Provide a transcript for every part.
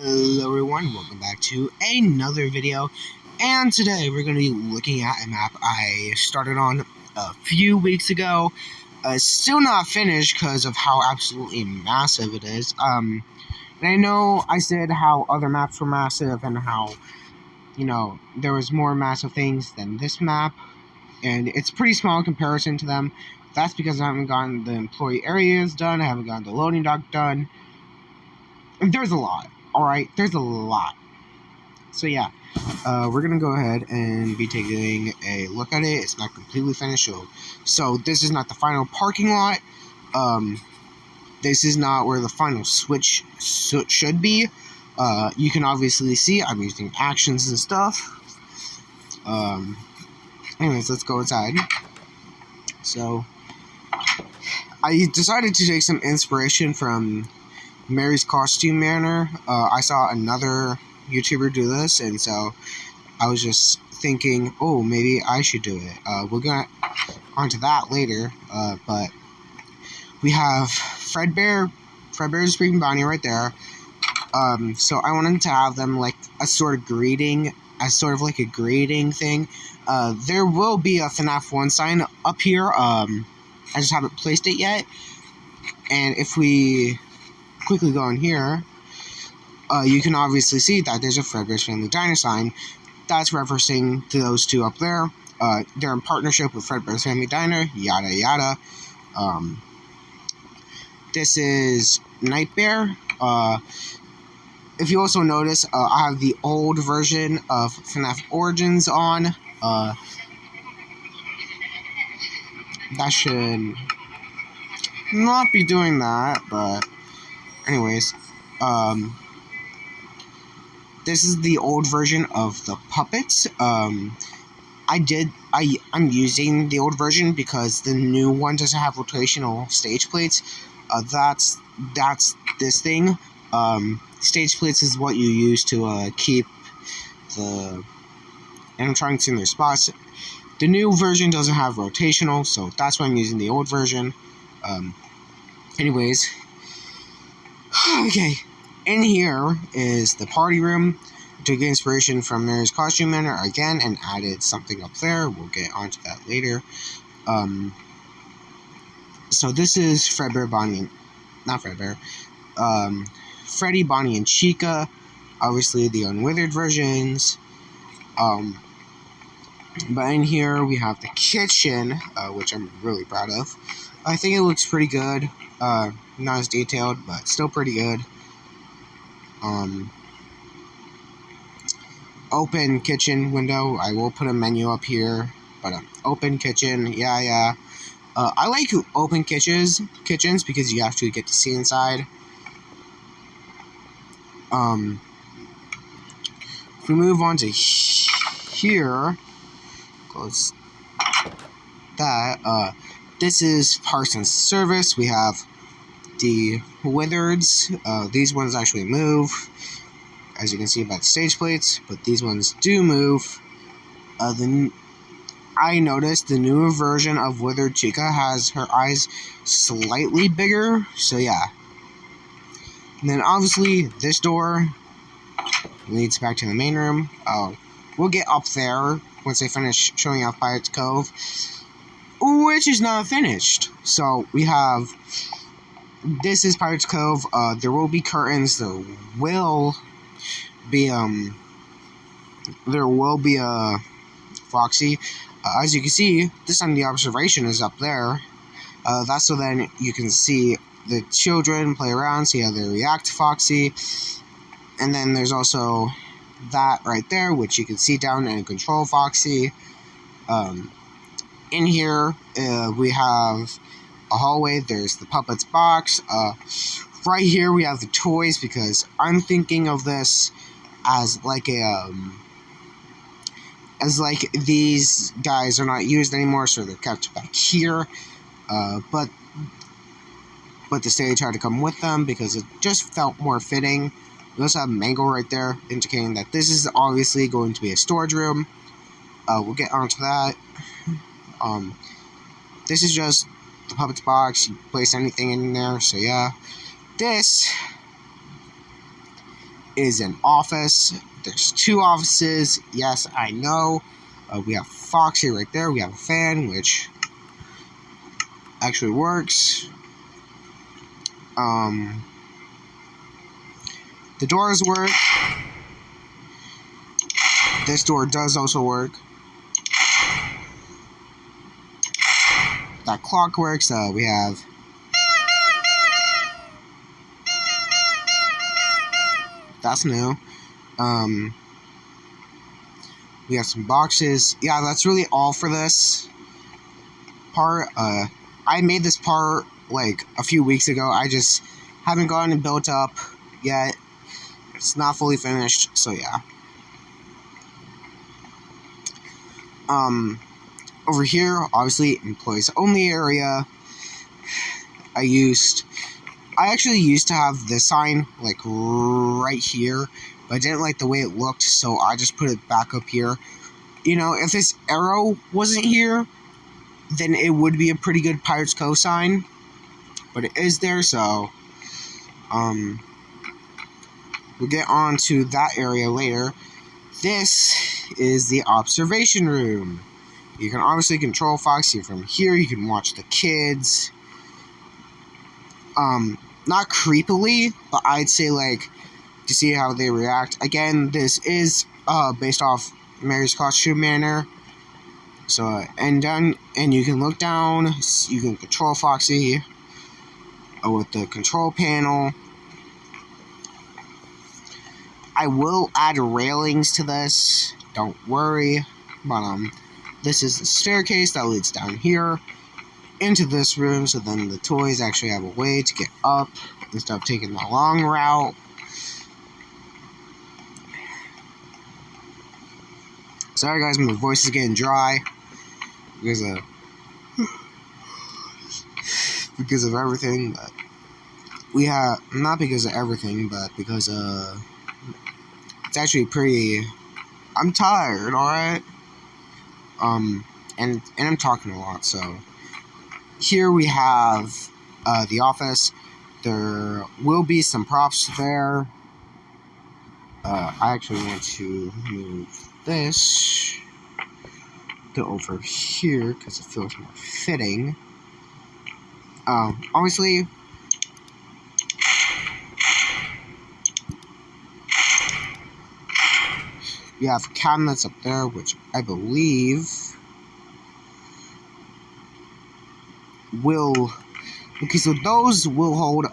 Hello everyone, welcome back to another video, and today we're going to be looking at a map I started on a few weeks ago. Still not finished because of how absolutely massive it is. And I know I said how other maps were massive and how, there was more massive things than this map, and it's pretty small in comparison to them. That's because I haven't gotten the employee areas done, I haven't gotten the loading dock done. There's a lot. Alright, there's a lot. So yeah, we're going to go ahead and be taking a look at it. It's not completely finished. So this is not the final parking lot. This is not where the final switch should be. You can obviously see I'm using actions and stuff. Anyways, let's go inside. So I decided to take some inspiration from Mary's Costume Manor. I saw another YouTuber do this, and so I was just thinking, oh, maybe I should do it. We'll get onto that later, but we have Fredbear's Freaking Bonnie right there. So I wanted to have them like a sort of greeting, like a greeting thing. There will be a FNAF 1 sign up here. I just haven't placed it yet. And if we quickly go in here, you can obviously see that there's a Fredbear's Family Diner sign. That's referencing to those two up there. They're in partnership with Fredbear's Family Diner, yada yada. This is Nightbear. If you also notice, I have the old version of FNAF Origins on. That should not be doing that, but anyways, this is the old version of the puppets. I'm using the old version because the new one doesn't have rotational stage plates. That's this thing. Stage plates is what you use to keep the animatronics in their spots. The new version doesn't have rotational, so that's why I'm using the old version. Anyways, okay. In here is the party room. Took inspiration from Mary's Costume Manor again and added something up there. We'll get onto that later. So this is Fredbear, Bonnie, not Fredbear. Freddy, Bonnie, and Chica. Obviously the unwithered versions. But in here we have the kitchen, which I'm really proud of. I think it looks pretty good. Not as detailed, but still pretty good. Open kitchen window. I will put a menu up here, but open kitchen. Yeah. I like open kitchens because you actually get to see inside. If we move on to here, close that. This is Parts and Service. We have the Wizards. These ones actually move, as you can see by the stage plates, but these ones do move. I noticed the newer version of Withered Chica has her eyes slightly bigger, so yeah. And then obviously this door leads back to the main room. We'll get up there once I finish showing off Pirates Cove, which is not finished. So we have, this is Pirates Cove. There will be curtains. There will be a Foxy. As you can see, this time the observation is up there. That's so then you can see the children play around, see how they react to Foxy. And then there's also that right there, which you can see down and control Foxy. In here, we have a hallway. There's the puppets box. Right here we have the toys, because I'm thinking of this as like a these guys are not used anymore, so they're kept back here. But the stage had to come with them because it just felt more fitting. We also have Mango right there, indicating that this is obviously going to be a storage room. We'll get onto that. This is just the puppets box. You place anything in there, so yeah. This is an office. There's 2 offices. Yes, I know. We have Foxy right there. We have a fan, which actually works. The doors work. This door does also work. That clock works. We have that's new. We have some boxes. Yeah, that's really all for this part. I made this part like a few weeks ago. I just haven't gotten it built up yet. It's not fully finished, so yeah. Over here, obviously, employees only area. I actually used to have this sign like right here, but I didn't like the way it looked, so I just put it back up here. You know, if this arrow wasn't here, then it would be a pretty good Pirates Cove sign, but it is there, so we'll get on to that area later. This is the observation room. You can obviously control Foxy from here. You can watch the kids. Not creepily, but I'd say like to see how they react. Again, this is based off Mary's Costume Manor. So and you can look down. You can control Foxy with the control panel. I will add railings to this. Don't worry, but this is the staircase that leads down here into this room, so then the toys actually have a way to get up instead of taking the long route. Sorry guys, my voice is getting dry because of everything, but we have not because of everything, but because it's actually pretty. I'm tired, all right. And I'm talking a lot, so. Here we have the office. There will be some props there. I actually want to move this to over here because it feels more fitting. Obviously, we have cabinets up there, which I believe so those will hold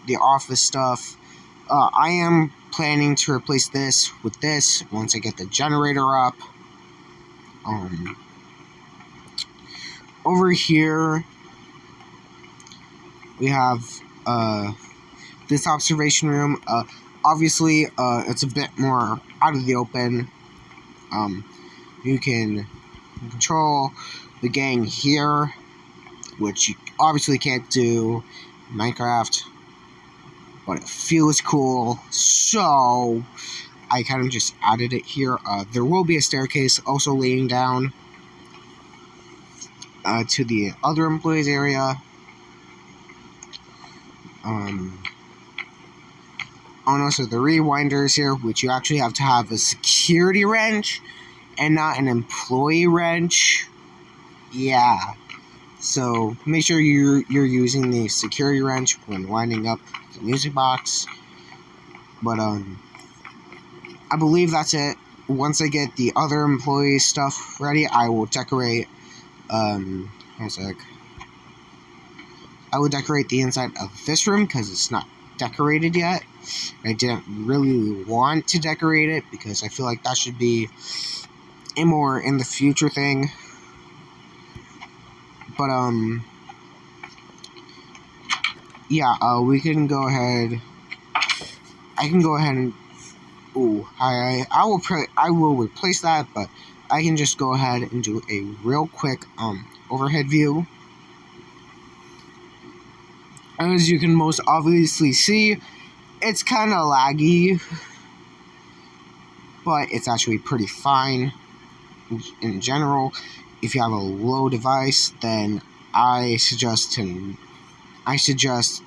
the office stuff. I am planning to replace this with this once I get the generator up. Over here we have this observation room. Obviously it's a bit more out of the open. You can control the gang here, which you obviously can't do in Minecraft, but it feels cool, so I kind of just added it here. There will be a staircase also leading down to the other employees area. Also the rewinders here, which you actually have to have a security wrench and not an employee wrench. Yeah. So make sure you're using the security wrench when winding up the music box. But I believe that's it. Once I get the other employee stuff ready, I will decorate. One sec. I will decorate the inside of this room because it's not decorated yet. I didn't really want to decorate it because I feel like that should be a more in the future thing. But yeah, we can go ahead. I can go ahead and I will replace that, but I can just go ahead and do a real quick overhead view. As you can most obviously see, it's kind of laggy, but it's actually pretty fine in general. If you have a low device, then I suggest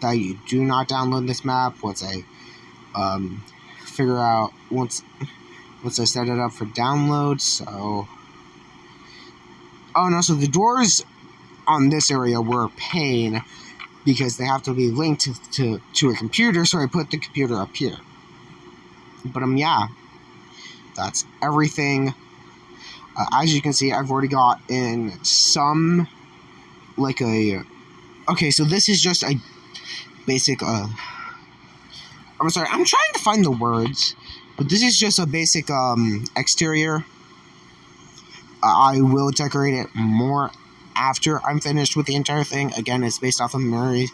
that you do not download this map once I figure out once I set it up for download. So, oh no, so the doors on this area were a pain because they have to be linked to a computer, so I put the computer up here. But yeah, that's everything. As you can see, I've already got in some, like a, okay, so this is just a basic, I'm sorry, I'm trying to find the words, but this is just a basic, exterior. I will decorate it more after I'm finished with the entire thing. Again, it's based off of Mary's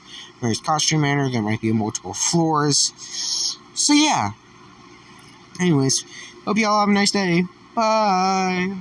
costume manor. There might be multiple floors. So yeah. Anyways, hope y'all have a nice day. Bye.